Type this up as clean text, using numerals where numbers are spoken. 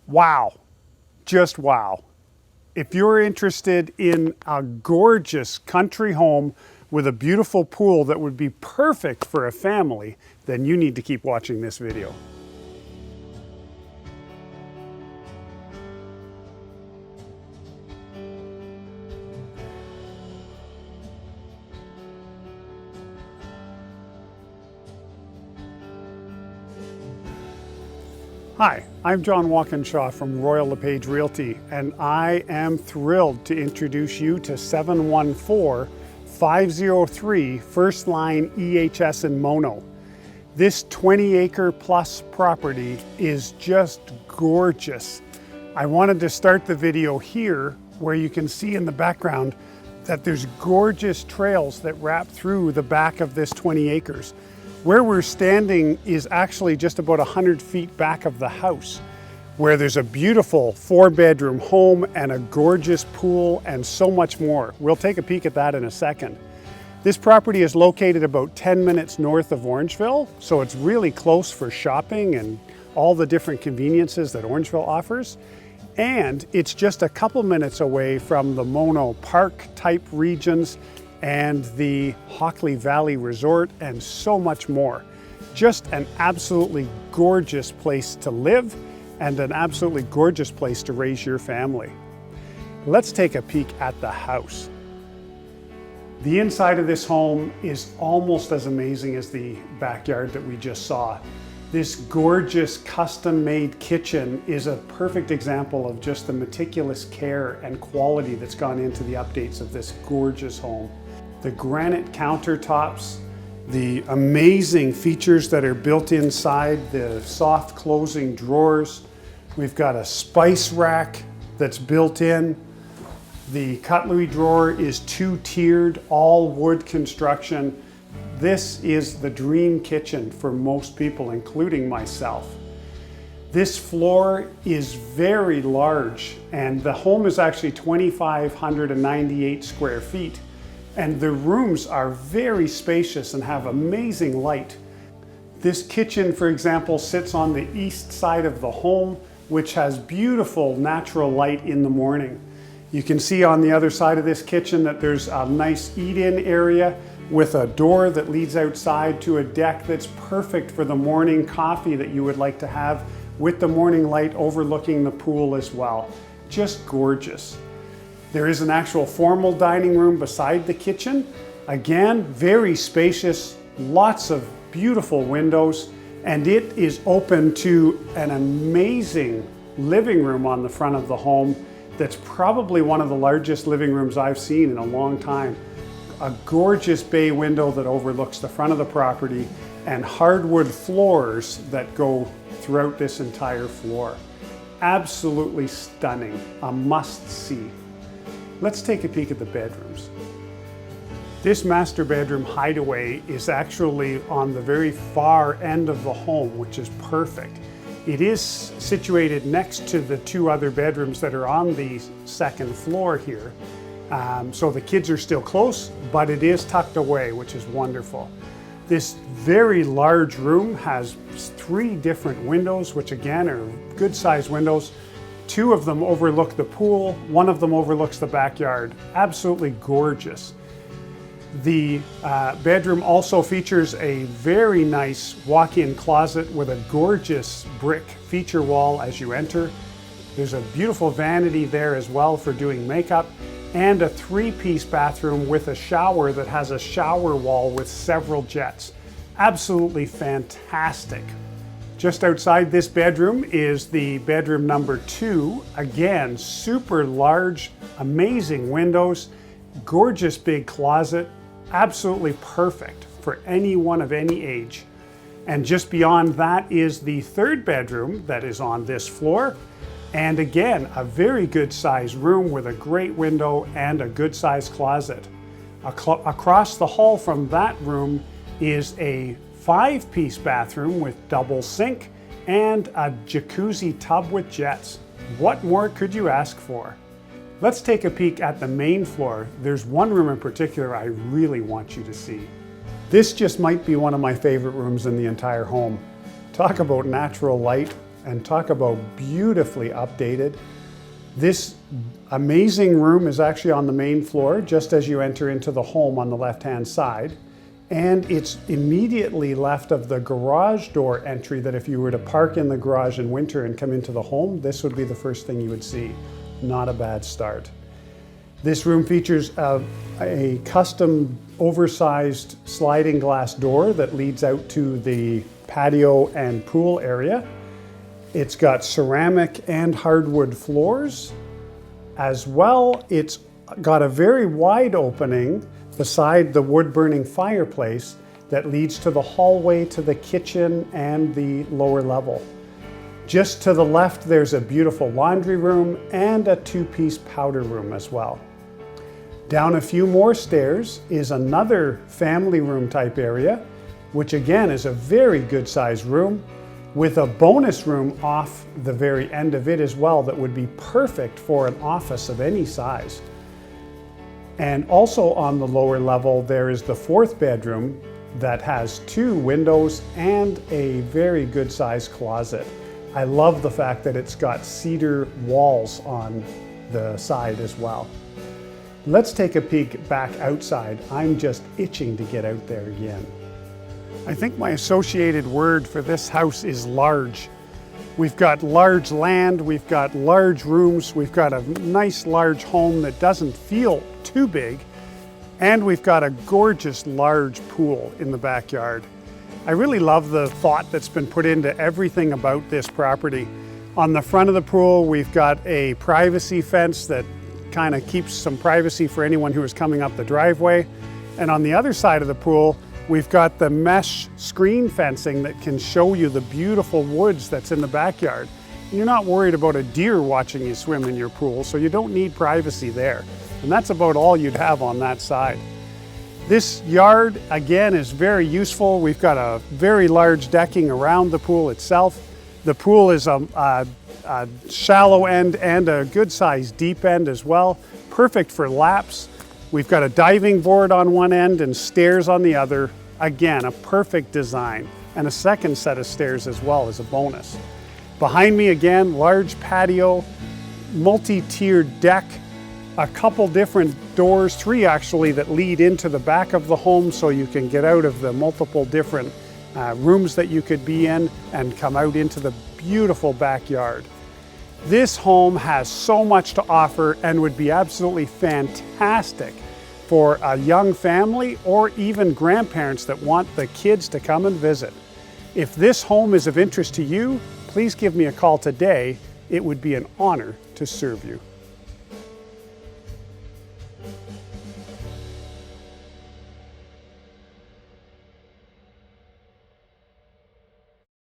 Wow, just wow. If you're interested in a gorgeous country home with a beautiful pool that would be perfect for a family, then you need to keep watching this video. Hi, I'm John Walkinshaw from Royal LePage Realty, and I am thrilled to introduce you to 714-503 First Line EHS in Mono. This 20-acre plus property is just gorgeous. I wanted to start the video here where you can see in the background that there's gorgeous trails that wrap through the back of this 20 acres. Where we're standing is actually just about 100 feet back of the house, where there's a beautiful 4-bedroom home and a gorgeous pool and so much more. We'll take a peek at that in a second. This property is located about 10 minutes north of Orangeville, so it's really close for shopping and all the different conveniences that Orangeville offers. And it's just a couple minutes away from the Mono Park type regions and the Hockley Valley Resort and so much more. Just an absolutely gorgeous place to live and an absolutely gorgeous place to raise your family. Let's take a peek at the house. The inside of this home is almost as amazing as the backyard that we just saw. This gorgeous custom-made kitchen is a perfect example of just the meticulous care and quality that's gone into the updates of this gorgeous home. The granite countertops, the amazing features that are built inside, the soft closing drawers. We've got a spice rack that's built in. The cutlery drawer is 2-tiered, all wood construction. This is the dream kitchen for most people, including myself. This floor is very large, and the home is actually 2,598 square feet. And the rooms are very spacious and have amazing light. This kitchen, for example, sits on the east side of the home, which has beautiful natural light in the morning. You can see on the other side of this kitchen that there's a nice eat-in area with a door that leads outside to a deck that's perfect for the morning coffee that you would like to have, with the morning light overlooking the pool as well. Just gorgeous. There is an actual formal dining room beside the kitchen. Again, very spacious, lots of beautiful windows, and it is open to an amazing living room on the front of the home that's probably one of the largest living rooms I've seen in a long time. A gorgeous bay window that overlooks the front of the property and hardwood floors that go throughout this entire floor. Absolutely stunning, a must-see. Let's take a peek at the bedrooms. This master bedroom hideaway is actually on the very far end of the home, which is perfect. It is situated next to the 2 other bedrooms that are on the second floor here. So the kids are still close, but it is tucked away, which is wonderful. This very large room has 3 different windows, which again are good sized windows. 2 of them overlook the pool, 1 of them overlooks the backyard. Absolutely gorgeous. The bedroom also features a very nice walk-in closet with a gorgeous brick feature wall as you enter. There's a beautiful vanity there as well for doing makeup, and a 3-piece bathroom with a shower that has a shower wall with several jets. Absolutely fantastic. Just outside this bedroom is the bedroom number 2. Again, super large, amazing windows, gorgeous big closet, absolutely perfect for anyone of any age. And just beyond that is the 3rd bedroom that is on this floor. And again, a very good sized room with a great window and a good sized closet. Across the hall from that room is a 5-piece bathroom with double sink and a jacuzzi tub with jets. What more could you ask for? Let's take a peek at the main floor. There's one room in particular I really want you to see. This just might be one of my favorite rooms in the entire home. Talk about natural light and talk about beautifully updated. This amazing room is actually on the main floor, just as you enter into the home on the left-hand side. And it's immediately left of the garage door entry that if you were to park in the garage in winter and come into the home, this would be the first thing you would see. Not a bad start. This room features a custom oversized sliding glass door that leads out to the patio and pool area. It's got ceramic and hardwood floors. As well, it's got a very wide opening beside the wood-burning fireplace that leads to the hallway to the kitchen and the lower level. Just to the left, there's a beautiful laundry room and a two-piece powder room as well. Down a few more stairs is another family room type area, which again is a very good sized room with a bonus room off the very end of it as well that would be perfect for an office of any size. And also on the lower level, there is the fourth bedroom that has 2 windows and a very good sized closet. I love the fact that it's got cedar walls on the side as well. Let's take a peek back outside. I'm just itching to get out there again. I think my associated word for this house is large. We've got large land, we've got large rooms, we've got a nice large home that doesn't feel too big, and we've got a gorgeous large pool in the backyard. I really love the thought that's been put into everything about this property. On the front of the pool, we've got a privacy fence that kind of keeps some privacy for anyone who is coming up the driveway. And on the other side of the pool, we've got the mesh screen fencing that can show you the beautiful woods that's in the backyard. You're not worried about a deer watching you swim in your pool, so you don't need privacy there. And that's about all you'd have on that side. This yard, again, is very useful. We've got a very large decking around the pool itself. The pool is a shallow end and a good sized deep end as well. Perfect for laps. We've got a diving board on one end and stairs on the other. Again, a perfect design. And a second set of stairs as well as a bonus. Behind me again, large patio, multi-tiered deck, a couple different doors, 3 actually, that lead into the back of the home so you can get out of the multiple different rooms that you could be in and come out into the beautiful backyard. This home has so much to offer and would be absolutely fantastic for a young family or even grandparents that want the kids to come and visit. If this home is of interest to you, please give me a call today. It would be an honor to serve you.